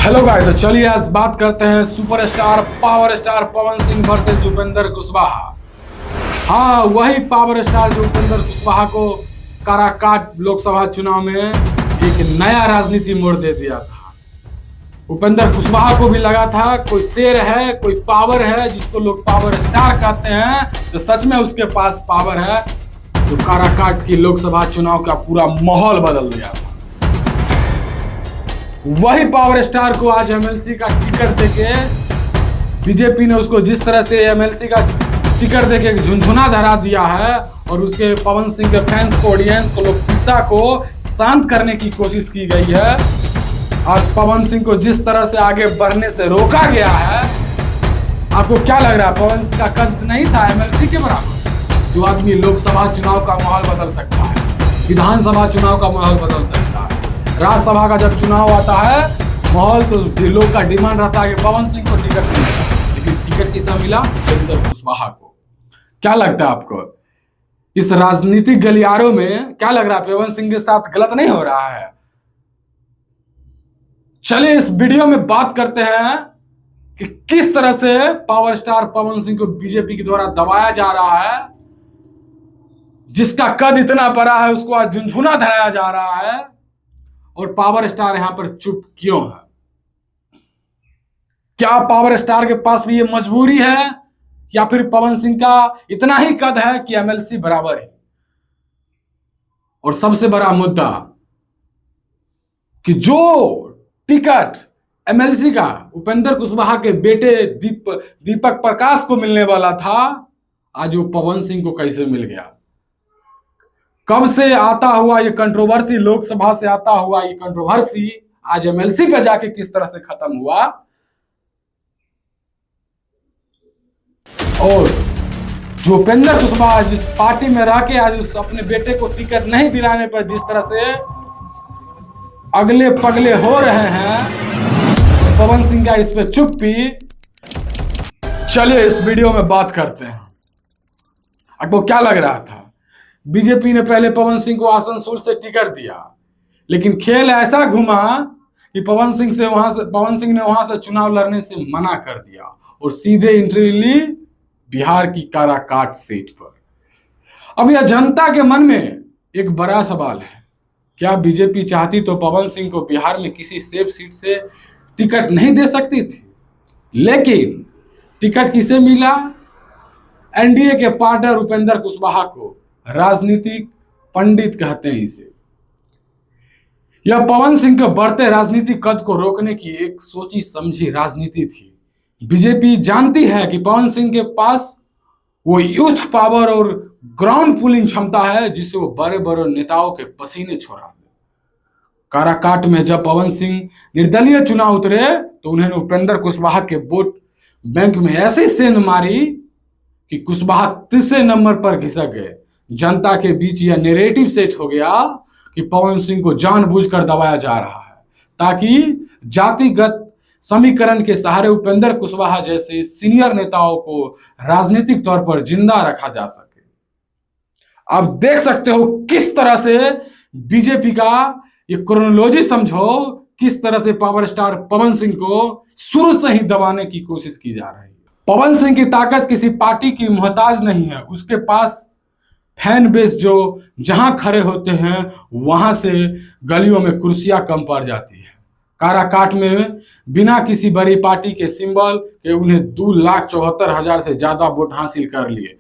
Hello guys, तो चलिए आज बात करते हैं superstar power star Pawan Singh versus Upendra Kushwaha. हाँ, वही पावर स्टार जो उपेंद्र कुशवाहा को काराकाट लोकसभा चुनाव में एक नया राजनीति मोड़ दे दिया था। उपेंद्र कुशवाहा को भी लगा था कोई शेर है, कोई पावर है जिसको लोग पावर स्टार कहते हैं, तो सच में उसके पास पावर है। तो काराकाट की लोकसभा चुनाव का पूरा माहौल बदल दिया था। वही पावर स्टार को आज एमएलसी का टिकट देके बीजेपी ने उसको जिस तरह से एमएलसी का टिकट देके झुनझुना धरा दिया है और उसके पवन सिंह के फैंस को, ऑडियंस को, लोकप्रियता को शांत करने की कोशिश की गई है। आज पवन सिंह को जिस तरह से आगे बढ़ने से रोका गया है, आपको क्या लग रहा है? पवन सिंह का कद नहीं था एमएलसी के बराबर। जो आदमी लोकसभा चुनाव का माहौल बदल सकता है, विधानसभा चुनाव का माहौल बदल सकता है, राज्यसभा का जब चुनाव आता है माहौल तो लोग का डिमांड रहता है कि पवन सिंह को टिकट मिले, लेकिन टिकट कितना मिला? उपेंद्र कुशवाहा को। क्या लगता है आपको इस राजनीतिक गलियारों में? क्या लग रहा है पवन सिंह के साथ गलत नहीं हो रहा है? चलिए इस वीडियो में बात करते हैं कि किस तरह से पावर स्टार पवन सिंह को बीजेपी के द्वारा दबाया जा रहा है। जिसका कद इतना बड़ा है उसको आज झुनझुना धराया जा रहा है और पावर स्टार यहां पर चुप क्यों है? क्या पावर स्टार के पास भी ये मजबूरी है या फिर पवन सिंह का इतना ही कद है कि एमएलसी बराबर है? और सबसे बड़ा मुद्दा कि जो टिकट एमएलसी का उपेंद्र कुशवाहा के बेटे दीपक प्रकाश को मिलने वाला था, आज वो पवन सिंह को कैसे मिल गया? कब से आता हुआ ये कंट्रोवर्सी, लोकसभा से आता हुआ ये कंट्रोवर्सी आज एमएलसी पे जाके किस तरह से खत्म हुआ? और जो उपेंद्र कुशवाहा जिस पार्टी में रह के आज उस अपने बेटे को टिकट नहीं दिलाने पर जिस तरह से अगले पगले हो रहे हैं, पवन सिंह का इस पे चुप्पी। चलिए इस वीडियो में बात करते हैं। आपको क्या लग रहा था? बीजेपी ने पहले पवन सिंह को आसनसोल से टिकट दिया, लेकिन खेल ऐसा घुमा कि पवन सिंह ने वहां से चुनाव लड़ने से मना कर दिया और सीधे एंट्री ली बिहार की काराकाट सीट पर। अब यह जनता के मन में एक बड़ा सवाल है, क्या बीजेपी चाहती तो पवन सिंह को बिहार में किसी सेफ सीट से टिकट नहीं दे सकती थी? लेकिन टिकट किसे मिला? एनडीए के पार्टनर उपेंद्र कुशवाहा को। राजनीतिक पंडित कहते हैं इसे। यह पवन सिंह के बढ़ते राजनीतिक कद को रोकने की एक सोची समझी राजनीति थी। बीजेपी जानती है कि पवन सिंह के पास वो यूथ पावर और ग्राउंड पुलिंग क्षमता है जिससे वो बड़े बड़े नेताओं के पसीने छोड़ा दे। काराकाट में जब पवन सिंह निर्दलीय चुनाव उतरे तो उन्होंने उपेंद्र कुशवाहा के वोट बैंक में ऐसी सेंध मारी कि कुशवाहा तीसरे नंबर पर घिसक गए। जनता के बीच यह नैरेटिव सेट हो गया कि पवन सिंह को जानबूझकर दबाया जा रहा है ताकि जातिगत समीकरण के सहारे उपेंद्र कुशवाहा जैसे सीनियर नेताओं को राजनीतिक तौर पर जिंदा रखा जा सके। आप देख सकते हो किस तरह से बीजेपी का ये क्रोनोलॉजी समझो, किस तरह से पावर स्टार पवन सिंह को शुरू से ही दबाने की कोशिश की जा रही है। पवन सिंह की ताकत किसी पार्टी की मोहताज नहीं है। उसके पास फैन बेस जो जहां खड़े होते हैं वहां से गलियों में कुर्सियां कम पड़ जाती है। काराकाट में बिना किसी बड़ी पार्टी के सिंबल के उन्हें 2,74,000 से ज्यादा वोट हासिल कर लिए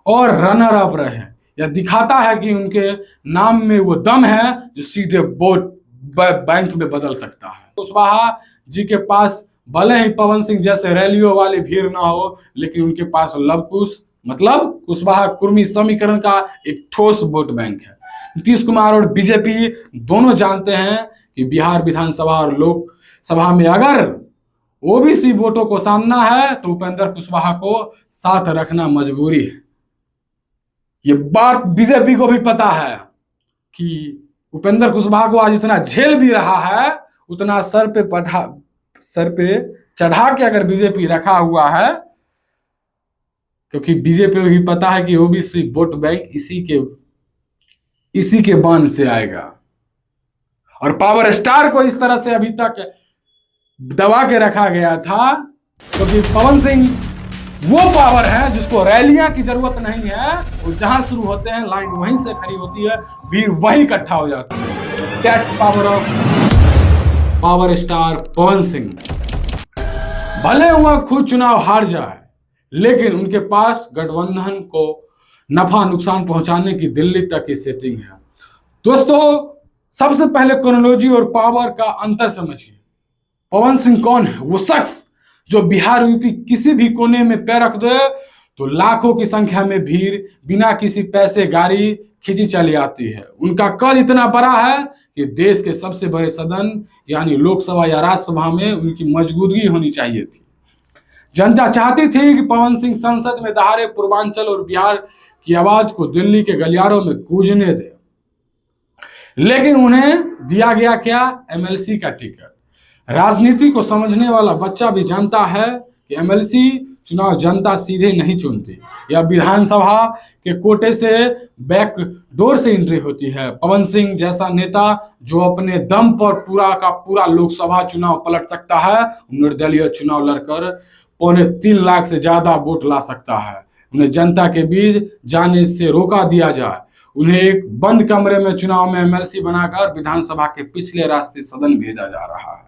और रनर अप रहे। यह दिखाता है कि उनके नाम में वो दम है जो सीधे वोट बैंक में बदल सकता है। कुशवाहा जी के पास भले ही पवन सिंह जैसे रैलियों वाली भीड़ ना हो, लेकिन उनके पास लवकुश मतलब कुशवाहा कुर्मी समीकरण का एक ठोस वोट बैंक है। नीतीश कुमार और बीजेपी दोनों जानते हैं कि बिहार विधानसभा और लोकसभा में अगर ओबीसी वोटों को सामना है तो उपेंद्र कुशवाहा को साथ रखना मजबूरी है। ये बात बीजेपी को भी पता है कि उपेंद्र कुशवाहा को आज इतना झेल भी रहा है, उतना सर पे चढ़ा के अगर बीजेपी रखा हुआ है, क्योंकि बीजेपी को भी पता है कि ओबीसी वोट बैंक इसी के बांध से आएगा। और पावर स्टार को इस तरह से अभी तक दबा के रखा गया था, क्योंकि पवन सिंह वो पावर है जिसको रैलियां की जरूरत नहीं है। वो जहां शुरू होते हैं लाइन वहीं से खड़ी होती है, भीड़ वहीं इकट्ठा हो जाती है। That's power of power star Pawan Singh. भले वह खुद चुनाव हार जाए, लेकिन उनके पास गठबंधन को नफा नुकसान पहुंचाने की दिल्ली तक की सेटिंग है। दोस्तों, सबसे पहले क्रोनोलॉजी और पावर का अंतर समझिए। पवन सिंह कौन है? वो शख्स जो बिहार यूपी किसी भी कोने में पैर रख दे तो लाखों की संख्या में भीड़ बिना किसी पैसे गाड़ी खींची चली आती है। उनका कद इतना बड़ा है कि देश के सबसे बड़े सदन यानी लोकसभा या राज्यसभा में उनकी मौजूदगी होनी चाहिए थी। जनता चाहती थी कि पवन सिंह संसद में दहाड़े पूर्वांचल और बिहार की आवाज को दिल्ली के गलियारों में गूंजने दे, लेकिन उन्हें दिया गया क्या? एमएलसी का टिकट। राजनीति को समझने वाला बच्चा भी जानता है कि एमएलसी चुनाव जनता सीधे नहीं चुनती, यह विधानसभा के कोटे से बैक डोर से एंट्री होती है। पवन सिंह जैसा नेता जो अपने दम पर पूरा का पूरा लोकसभा चुनाव पलट सकता है, निर्दलीय चुनाव लड़कर 3.25 लाख से ज्यादा वोट ला सकता है। उन्हें जनता के बीच जाने से रोका दिया जाए, उन्हें एक बंद कमरे में चुनाव में एमएलसी बनाकर विधानसभा के पिछले रास्ते सदन भेजा जा रहा है।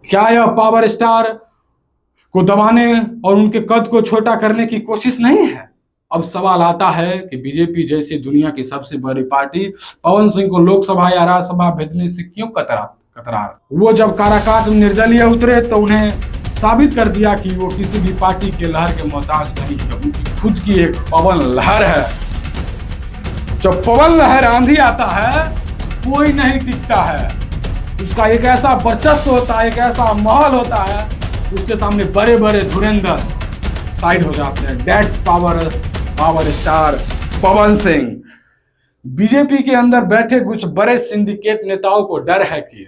क्या यह पावर स्टार को दबाने और उनके कद को छोटा करने की कोशिश नहीं है? अब सवाल आता है कि बीजेपी जैसी दुनिया की सबसे बड़ी पार्टी पवन सिंह को लोकसभा या राज्यसभा भेजने से क्यों कतरा? वो जब काराकाट में निर्दलीय उतरे तो उन्हें साबित कर दिया कि वो किसी भी पार्टी के लहर के मोहताज नहीं है। उनकी खुद की एक पवन लहर है। जब पवन लहर आंधी आता है, कोई नहीं टिकता है। उसका एक ऐसा वर्चस्व होता है, एक ऐसा माहौल होता है, उसके सामने बड़े बड़े धुरंधर साइड हो जाते हैं। That's power star Pawan Singh. BJP के अंदर बैठे कुछ बड़े सिंडिकेट नेताओं को डर है कि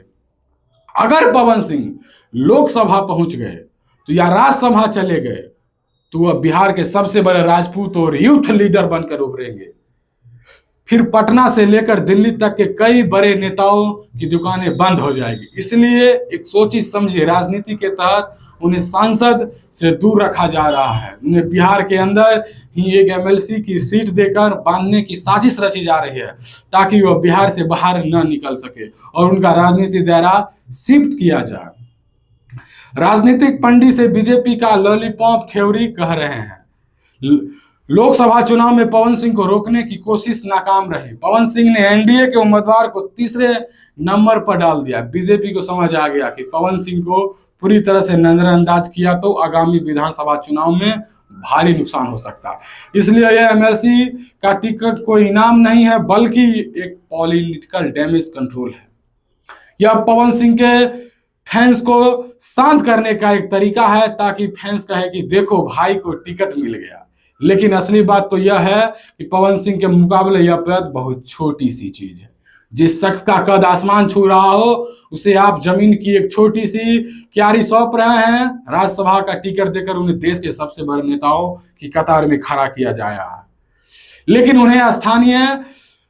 अगर पवन सिंह लोकसभा पहुंच गए तो या राज्यसभा चले गए तो वह बिहार के सबसे बड़े राजपूत और यूथ लीडर बनकर उभरेंगे। फिर पटना से लेकर दिल्ली तक के कई बड़े नेताओं की दुकानें बंद हो जाएगी। इसलिए एक सोची समझी राजनीति के तहत उन्हें सांसद से दूर रखा जा रहा है। उन्हें बिहार के अंदर ही एक एमएलसी की सीट देकर बांधने की साजिश रची जा रही है, ताकि वह बिहार से बाहर न निकल सके और उनका राजनीतिक दायरा शिफ्ट किया जाए। राजनीतिक पंडित से बीजेपी का लॉलीपॉप थ्योरी कह रहे हैं। लोकसभा चुनाव में पवन सिंह को रोकने की कोशिश नाकाम रही। पवन सिंह ने एनडीए के उम्मीदवार को तीसरे नंबर पर डाल दिया। बीजेपी को समझ आ गया कि पवन सिंह को पूरी तरह से नजरअंदाज किया तो आगामी विधानसभा चुनाव में भारी नुकसान हो सकता है। इसलिए यह एमएलसी का टिकट कोई इनाम नहीं है, बल्कि एक पॉलिटिकल डैमेज कंट्रोल है। यह पवन सिंह के फैंस को शांत करने का एक तरीका है, ताकि फैंस कहे कि देखो भाई को टिकट मिल गया। लेकिन असली बात तो यह है कि पवन सिंह के मुकाबले यह पद बहुत छोटी सी चीज है। जिस शख्स का कद आसमान छू रहा हो, उसे आप जमीन की एक छोटी सी क्यारी सौंप रहे हैं। राज्यसभा का टिकट देकर उन्हें देश के सबसे बड़े नेताओं की कतार में खड़ा किया जाया है, लेकिन उन्हें स्थानीय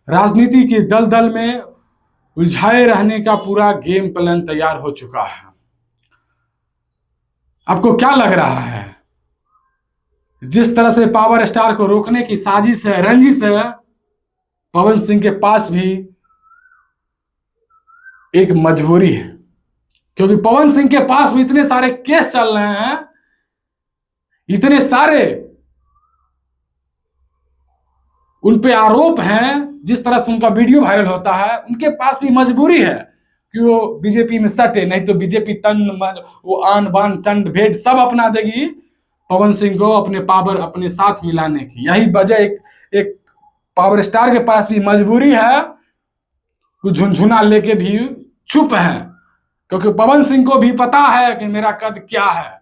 राजनीति की दलदल में उलझाए रहने का पूरा गेम प्लान तैयार हो चुका है। आपको क्या लग रहा है? जिस तरह से पावर स्टार को रोकने की साजिश है, रंजिश है, पवन सिंह के पास भी एक मजबूरी है, क्योंकि पवन सिंह के पास भी इतने सारे केस चल रहे हैं, इतने सारे उन पे आरोप हैं। जिस तरह से उनका वीडियो वायरल होता है, उनके पास भी मजबूरी है कि वो बीजेपी में सटे, नहीं तो बीजेपी वो आन बान टंड भेद सब अपना देगी पवन सिंह को अपने पावर अपने साथ मिलाने की। यही वजह एक पावर स्टार के पास भी मजबूरी है, कुछ झुनझुना लेके भी चुप है, क्योंकि पवन सिंह को भी पता है कि मेरा कद क्या है।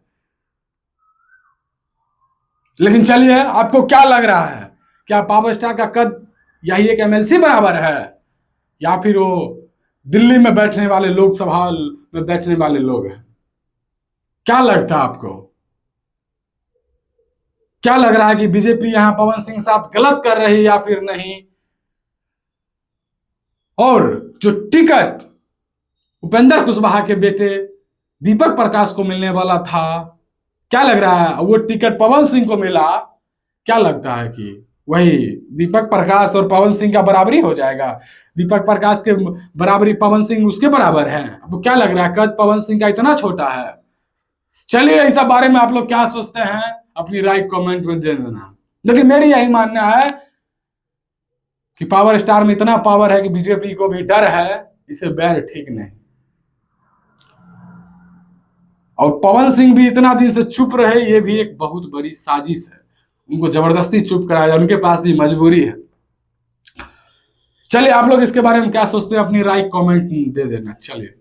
लेकिन चलिए, आपको क्या लग रहा है? क्या पावर स्टार का कद यही एक एमएलसी बराबर है, या फिर वो दिल्ली में बैठने वाले लोकसभा में बैठने वाले लोग हैं? क्या लगता है आपको? क्या लग रहा है कि बीजेपी यहां पवन सिंह के साथ गलत कर रही है या फिर नहीं? और जो टिकट उपेंद्र कुशवाहा के बेटे दीपक प्रकाश को मिलने वाला था। क्या लग रहा है वो टिकट पवन सिंह को मिला, क्या लगता है कि वही दीपक प्रकाश और पवन सिंह का बराबरी हो जाएगा? दीपक प्रकाश के बराबरी पवन सिंह उसके बराबर है? आपको क्या लग रहा है कद पवन सिंह का इतना छोटा है? चलिए इस सब बारे में आप लोग क्या सोचते हैं अपनी राय कमेंट में दे देना। लेकिन मेरी यही मानना है कि पावर स्टार में इतना पावर है कि बीजेपी को भी डर है, इसे बैर ठीक नहीं। और पवन सिंह भी इतना दिन से चुप रहे, ये भी एक बहुत बड़ी साजिश है, उनको जबरदस्ती चुप कराया जाए, उनके पास भी मजबूरी है। चलिए आप लोग इसके बारे में क्या सोचते हैं अपनी राय कमेंट दे देना। चलिए।